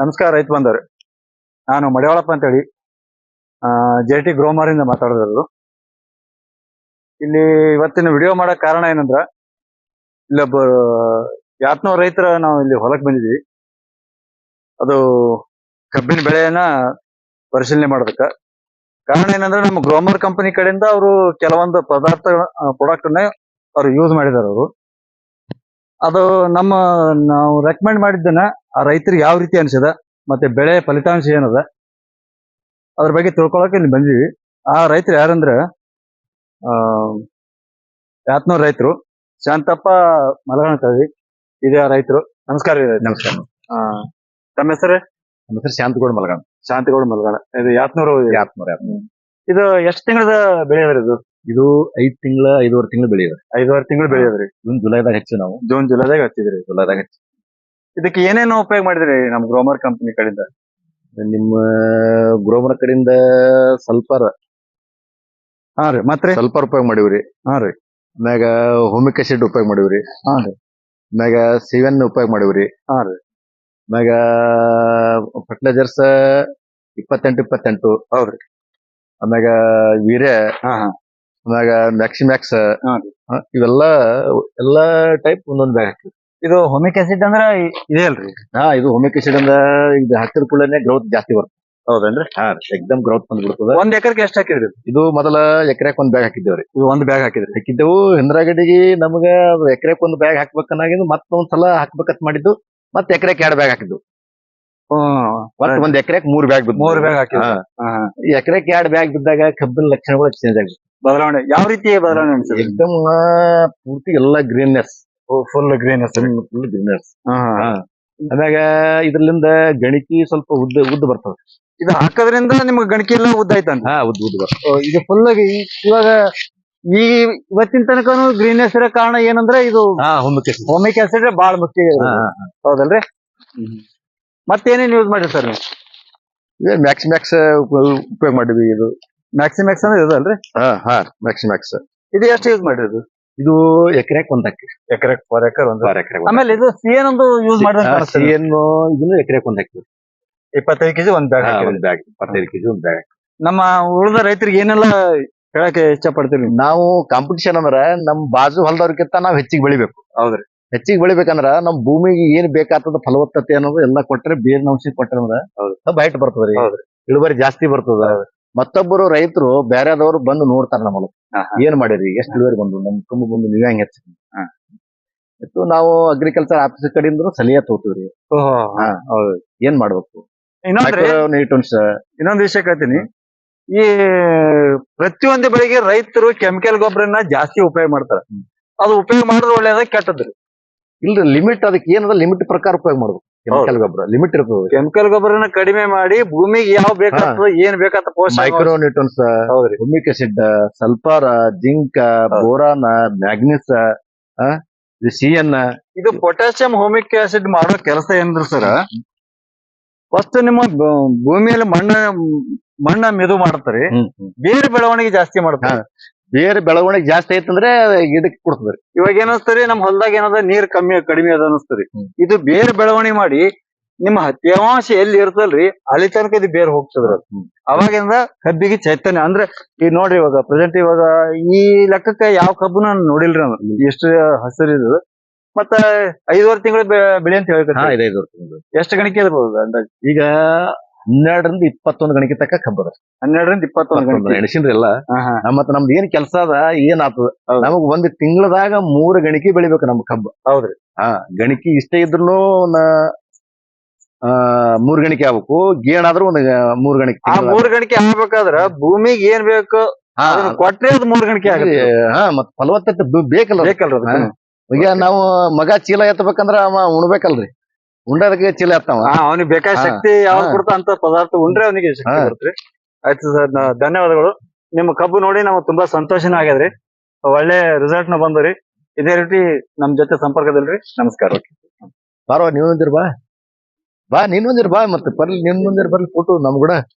ನಮಸ್ಕಾರ ರೈತ ಬಂದವ್ರೆ. ನಾನು ಮಡಿವಾಳಪ್ಪ ಅಂತ ಹೇಳಿ JT ಗ್ರೋಮರ್ ಇಂದ ಮಾತಾಡೋದು. ಇಲ್ಲಿ ಇವತ್ತಿನ ವಿಡಿಯೋ ಮಾಡಕ್ ಕಾರಣ ಏನಂದ್ರ, ಇಲ್ಲೊಬ್ಬ ಯಾತ್ನೋ ರೈತರ ನಾವು ಇಲ್ಲಿ ಹೊಲಕ್ ಬಂದಿದ್ವಿ. ಅದು ಕಬ್ಬಿನ ಬೆಳೆಯನ್ನ ಪರಿಶೀಲನೆ ಮಾಡೋದಕ್ಕ. ಕಾರಣ ಏನಂದ್ರೆ, ನಮ್ಮ ಗ್ರೋಮರ್ ಕಂಪನಿ ಕಡೆಯಿಂದ ಅವರು ಕೆಲವೊಂದು ಪ್ರಾಡಕ್ಟ್ ಅನ್ನ ಅವ್ರು ಯೂಸ್ ಮಾಡಿದಾರೆ. ಅವರು ಅದು ನಾವು ರೆಕಮೆಂಡ್ ಮಾಡಿದ್ದನ್ನ ಆ ರೈತರಿಗೆ ಯಾವ ರೀತಿ ಅನ್ಸದ, ಮತ್ತೆ ಬೆಳೆ ಫಲಿತಾಂಶ ಏನದ ಅದ್ರ ಬಗ್ಗೆ ತಿಳ್ಕೊಳಕ್ಕೆ ಇಲ್ಲಿ ಬಂದಿವಿ. ಆ ರೈತರು ಯಾರಂದ್ರೆ ಯಾತ್ನೂರ್ ರೈತರು ಶಾಂತಪ್ಪ ಮಲಗಣ ಕವಿ ಇದೆ. ಆ ರೈತರು ನಮಸ್ಕಾರ ರೀ. ನಮಸ್ಕಾರ. ತಮ್ಮ ಹೆಸರು? ನಮ್ಮ ಹೆಸರು ಶಾಂತಗೌಡ ಮಲಗಣ. ಶಾಂತಗೌಡ ಮಲಗಣ. ಇದು ಯಾತ್ನೂರು. ಯಾತ್ನೂರ್. ಇದು ಎಷ್ಟು ತಿಂಗಳದ ಬೆಳೆ ಅದ್ರಿ? ಇದು 5 ತಿಂಗಳ 5.5 ತಿಂಗಳು ಬೆಳೆಯೋದು. 5.5 ತಿಂಗಳು ಬೆಳೆಯೋದ್ರಿ. ಜೂನ್ ಜುಲೈದಾಗ ಹೆಚ್ಚು ನಾವು. ಜೂನ್ ಜುಲೈದಾಗ ಹಚ್ಚಿದ್ರಿ. ಜುಲೈದಾಗ ಹೆಚ್ಚು. ಇದಕ್ಕೆ ಏನೇನು ಉಪಯೋಗ ಮಾಡಿದ್ರಿ ನಮ್ ಗ್ರೋಮರ್ ಕಂಪನಿ ಕಡೆಯಿಂದ? ನಿಮ್ಮ ಗ್ರೋಮರ್ ಕಡೆಯಿಂದ ಸಲ್ಫರ್. ಹಾ ರೀ. ಮತ್ತೆ ಸಲ್ಫರ್ ಉಪಯೋಗ ಮಾಡಿವ್ರಿ. ಹಾ ರೀ. ಆಮ್ಯಾಗ ಹೋಮಿಕ್ ಆಸಿಡ್ ಉಪಯೋಗ ಮಾಡಿವ್ರಿ. ಹಾ ರೀ. ಆಮ್ಯಾಗ ಸಿವೆನ್ ಉಪಯೋಗ ಮಾಡಿವ್ರಿ. ಹಾ ರೀ. ಆಮ್ಯಾಗ ಫರ್ಟಿಲೈಸರ್ಸ್ 28-28. ಹೌದ್ರಿ. ಆಮ್ಯಾಗ ವೀರ್ಯ. ಹಾ ಹಾ. ಆಮ್ಯಾಗ ಮ್ಯಾಕ್ಸಿಮ್ಯಾಕ್ಸ್. ಹಾ ರೀ. ಎಲ್ಲಾ ಟೈಪ್ ಒಂದೊಂದ್ ಬ್ಯಾಗ್ ಹಾಕಿವಿ. ಇದು ಹೋಮಿಕ್ ಆಸಿಡ್ ಅಂದ್ರ ಇದೆ ಅಲ್ರಿ? ಇದು ಹೋಮಿಕ್ ಆಸಿಡ್ ಅಂದ್ರ ಇದು ಹಾಕಿದ ಕೂಡಲೇ ಗ್ರೋತ್ ಜಾಸ್ತಿ ಬರ್ತದೆ. ಹೌದೇನ್ರಿ? ಎಕ್ದಮ್ ಗ್ರೋತ್ ಬಂದ್ಬಿಡ್ತದ. ಒಂದ್ ಎಕರೆಗೆ ಎಷ್ಟ್ ಹಾಕಿದ್ರಿ? ಇದು ಮೊದಲ ಎಕರೆಕ್ ಒಂದ್ ಬ್ಯಾಗ್ ಹಾಕಿದ್ದೇವ್ರಿ. ಇದು ಒಂದ್ ಬ್ಯಾಗ್ ಹಾಕಿದ್ದೆವು. ಹಿಂದ್ರಾಗಡಿಗೆ ನಮ್ಗ ಎಕರೆಕ್ ಒಂದ್ ಬ್ಯಾಗ್ ಹಾಕ್ಬೇಕನ್ನಾಗಿದ್ದು ಮತ್ತೊಂದ್ಸಲ ಹಾಕ್ಬೇಕಂತ ಮಾಡಿದ್ದು. ಮತ್ತೆ ಎಕರೆಕ್ 2 ಬ್ಯಾಗ್ ಹಾಕಿದ್ದು. ಒಂದ್ ಎಕರೆಕ್ 3 ಬ್ಯಾಗ್ ಬಿದ್ದು. 3 ಬ್ಯಾಗ್ ಹಾಕಿದ್ರಿ. ಈ ಎಕರೆಕ್ 2 ಬ್ಯಾಗ್ ಬಿದ್ದಾಗ ಕಬ್ಬಿನ ಲಕ್ಷಣಗಳು ಚೇಂಜ್ ಆಗಿದೆ. ಬದಲಾವಣೆ ಯಾವ ರೀತಿ ಬದಲಾವಣೆ ಅನ್ಸುತ್ತೆ? ಎಕ್ದಮ್ ಪೂರ್ತಿ ಎಲ್ಲಾ greenness. Full greenness. Full greenness. ಆಮ್ಯಾಗ ಇದ್ರಲಿಂದ ಗಣಿಕಿ ಸ್ವಲ್ಪ ಉದ್ದ ಬರ್ತದೆ. ಇದು ಹಾಕೋದ್ರಿಂದ ನಿಮ್ಗೆ ಗಣಕಿ ಎಲ್ಲ ಉದ್ದ ಆಯ್ತಂತ? ಉದ್ದ ಬರ್ತದೆ. ಇದು ಫುಲ್ ಇವಾಗ ಇವತ್ತಿನ ತನಕನು ಗ್ರೀನ್ನೆಸ್ ಇರೋ ಕಾರಣ ಏನಂದ್ರೆ ಇದು ಹೋಮಿಕ್ ಆಸಿಡ್ ಬಹಳ ಮುಖ್ಯ. ಹೌದಲ್ರಿ? ಮತ್ತೇನೇನ್ ಯೂಸ್ ಮಾಡಿರಿ ಸರ್ ನೀವು? ಮ್ಯಾಕ್ಸಿಮ್ಯಾಕ್ಸ್ ಉಪಯೋಗ ಮಾಡಿದ್ವಿ. ಇದು ಮ್ಯಾಕ್ಸಿಮ್ಯಾಕ್ಸ್ ಅಂದ್ರೆ ಇದಲ್ರಿ? ಮ್ಯಾಕ್ಸಿಮ್ಯಾಕ್ಸ್. ಇದು ಎಷ್ಟು ಯೂಸ್ ಮಾಡಿರೋದು? ಇದು ಎಕರೆಕ್ ಒಂದ್ ಹಾಕಿ. ಎಕರೆಕ್ ಪರ್ ಎಕರ್ ಒಂದು. ಆಮೇಲೆ ಇದು ಸಿಎನ್ ಒಂದು ಯೂಸ್ ಮಾಡಿದ್ರೆ ಇದನ್ನು ಎಕರೆಕ್ ಒಂದ್ ಹಾಕಿ. 25 ಕೆಜಿ ಒಂದ್ ಬ್ಯಾಗ್. 25 ಕೆಜಿ ಒಂದ್ ಬ್ಯಾಗ್. ನಮ್ಮ ಉಳಿದ ರೈತರಿಗೆ ಏನೆಲ್ಲ ಹೇಳಕ್ಕೆ ಇಷ್ಟ ಪಡ್ತೀವಿ? ನಾವು ಕಾಂಪಿಟಿಷನ್ ಅಂದ್ರ ನಮ್ ಬಾಜು ಹೊಲದವ್ರಿಗಿಂತ ನಾವ್ ಹೆಚ್ಚಿಗೆ ಬೆಳಿಬೇಕು. ಹೌದ್ರಿ. ಹೆಚ್ಚಿಗೆ ಬೆಳಿಬೇಕಂದ್ರ ನಮ್ ಭೂಮಿಗೆ ಏನ್ ಬೇಕಾಗ್ತದ ಫಲವತ್ತತೆ ಅನ್ನೋದು ಎಲ್ಲಾ ಕೊಟ್ರೆ, ಬೇರೆ ಅಂಶ ಕೊಟ್ರೆ ಅಂದ್ರ ಹೈಟ್ ಬರ್ತದ್ರಿ. ಇಳುವರಿ ಜಾಸ್ತಿ ಬರ್ತದ. ಮತ್ತೊಬ್ಬರು ರೈತರು ಬೇರೆದವ್ರು ಬಂದು ನೋಡ್ತಾರ ನಮ್ಮ ಹೊಲ ಏನ್ ಮಾಡಿರಿ, ಎಷ್ಟು ಇಳುವರಿ ಬಂದು, ನಮ್ ತುಂಬ ಬಂದು ನೀವ್ ಹೆಂಗ್ ಹೆಚ್ಚು. ನಾವು ಅಗ್ರಿಕಲ್ಚರ್ ಆಫೀಸ್ ಕಡೆಯಿಂದ ಸಲಹೆ ತಗೋತೀವ್ರಿ. ಏನ್ ಮಾಡ್ಬೇಕು, ಇನ್ನೊಂದ್ ವಿಷಯ ಕೇಳ್ತೀನಿ. ಈ ಪ್ರತಿಯೊಂದು ಬೆಳೆಗೆ ರೈತರು ಕೆಮಿಕಲ್ ಗೊಬ್ಬರನ್ನ ಜಾಸ್ತಿ ಉಪಯೋಗ ಮಾಡ್ತಾರ. ಅದು ಉಪಯೋಗ ಮಾಡಿದ್ರೆ ಒಳ್ಳೇದ ಕೆಟ್ಟದ್ರಿ? ಇಲ್ರಿ, ಲಿಮಿಟ್ ಅದಕ್ಕೆ ಏನದ ಲಿಮಿಟ್ ಪ್ರಕಾರ ಉಪಯೋಗ ಮಾಡ್ಬೇಕು. ಕೆಮಿಕಲ್ ಗೊಬ್ಬರ ಲಿಮಿಟ್ ಇರ್ತದೆ. ಕೆಮಿಕಲ್ ಗೊಬ್ಬರನ ಕಡಿಮೆ ಮಾಡಿ ಭೂಮಿಗೆ ಯಾವ ಬೇಕಾಗ್ತದ, ಏನ್ ಬೇಕಾದ ಪೋಷಕ, micro nutrients, humic acid, sulphur, zinc, boron, manganese, ಸಿಎನ್. ಇದು ಪೊಟ್ಯಾಸಿಯಂ ಹೋಮಿಕ್ ಆಸಿಡ್ ಮಾಡೋ ಕೆಲಸ ಏನ್ರಿ ಸರ್? ಫಸ್ಟ್ ನಿಮ್ಮ ಭೂಮಿಯಲ್ಲಿ ಮಣ್ಣ ಮೆದು ಮಾಡ್ತಾರೆ, ಬೇರೆ ಬೆಳವಣಿಗೆ ಜಾಸ್ತಿ ಮಾಡ್ತಾರೆ. ಬೇರೆ ಬೆಳವಣಿಗೆ ಜಾಸ್ತಿ ಐತಂದ್ರೆ ಗಿಡಕ್ಕೆ ಕೊಡ್ತದ್ರಿ. ಇವಾಗ ಏನಿಸ್ತರಿ, ನಮ್ ಹೊಲದಾಗ ಏನದ ನೀರ್ ಕಡಿಮೆ ಅದ ಅನಿಸ್ತರಿ. ಇದು ಬೇರೆ ಬೆಳವಣಿಗೆ ಮಾಡಿ ನಿಮ್ಮ ತೇವಾಂಶ ಎಲ್ಲಿ ಇರ್ತಲ್ರಿ ಅಲ್ಲಿ ತನಕ ಇದು ಬೇರೆ ಹೋಗ್ತದ್ರ. ಅವಾಗಿಂದ ಕಬ್ಬಿಗೆ ಚೈತನ್ಯ ಅಂದ್ರೆ ಈಗ ನೋಡ್ರಿ, ಇವಾಗ ಪ್ರೆಸೆಂಟ್ ಇವಾಗ ಈ ಲೆಕ್ಕಕ್ಕೆ ಯಾವ ಕಬ್ಬು ನಾನು ನೋಡಿಲ್ರಿ ನಾನು, ಎಷ್ಟು ಹಸಿರಿದು. ಮತ್ತ 5.5 ತಿಂಗಳು ಬೆಳೆ ಅಂತ ಹೇಳ್ತಾರೆ. ಎಷ್ಟು ಗಣಿಕೆ ಇರ್ಬೋದು ಅಂದಾಜು? ಈಗ 12ರಿಂದ 21 ಗಣಿಕೆ ತಕ್ಕ ಕಬ್ಬದ. 12ರಿಂದ 21 ಎಣಸಿನ್ರಿ ಎಲ್ಲ. ಮತ್ತ ನಮ್ದು ಏನ್ ಕೆಲಸ ಅದ, ಏನ್ ಆತದ, ನಮಗ್ 1 ತಿಂಗಳದಾಗ 3 ಗಣಿಕೆ ಬೆಳಿಬೇಕು ನಮ್ ಕಬ್ಬು. ಹೌದ್ರಿ. ಗಣಿಕೆ ಇಷ್ಟೇ ಇದ್ರು 3 ಗಣಿಕೆ ಆಗ್ಬೇಕು. ಗೇಣಾದ್ರೂ 3 ಗಣಿಕೆ. 3 ಗಣಿಕೆ ಆಗ್ಬೇಕಾದ್ರ ಭೂಮಿಗೆ ಏನ್ ಬೇಕು ಕೊಟ್ರೆ ಅದು 3 ಗಣಿಕೆ ಆಗುತ್ತೆ. ಮತ್ ಫಲವತ್ತತೆ ಬೇಕಲ್ರಿ. ಈಗ ನಾವು ಮಗ ಚೀಲ ಎತ್ತಬೇಕಂದ್ರ ಅವ ಉಣ್ಬೇಕಲ್ರಿ. ಉಂಡದಕ್ಕೆ ಚೀಲ ಎತ್ತಾವ. ಅವನಿಗೆ ಬೇಕಾದ ಶಕ್ತಿ ಯಾವ್ದು ಕೊಡ್ತಾ ಅಂತ ಪದಾರ್ಥ ಉಂಡ್ರೆ ಅವನಿಗೆ ಶಕ್ತಿ ಬರುತ್ತೆ. ಆಯ್ತು ಸರ್, ಧನ್ಯವಾದಗಳು. ನಿಮ್ಮ ಕಬ್ಬು ನೋಡಿ ನಮ್ಗೆ ತುಂಬಾ ಸಂತೋಷನ ಆಗ್ಯದ್ರಿ. ಒಳ್ಳೆ ರಿಸಲ್ಟ್ ನ ಬಂದ್ರಿ. ಇದೇ ರೀತಿ ನಮ್ ಜೊತೆ ಸಂಪರ್ಕದಲ್ರಿ. ನಮಸ್ಕಾರ. ಬಾರೋ, ನೀವ್ ಬಂದಿರ್ ಬಾ. ನೀನ್ ಬಂದಿರ್ ಬಾ. ಮತ್ತೆ ಬರ್ಲಿ, ನಿನ್ ಮುಂದಿರ್ ಬರ್ಲಿ ಫೋಟೋ ನಮ್ ಕೂಡ.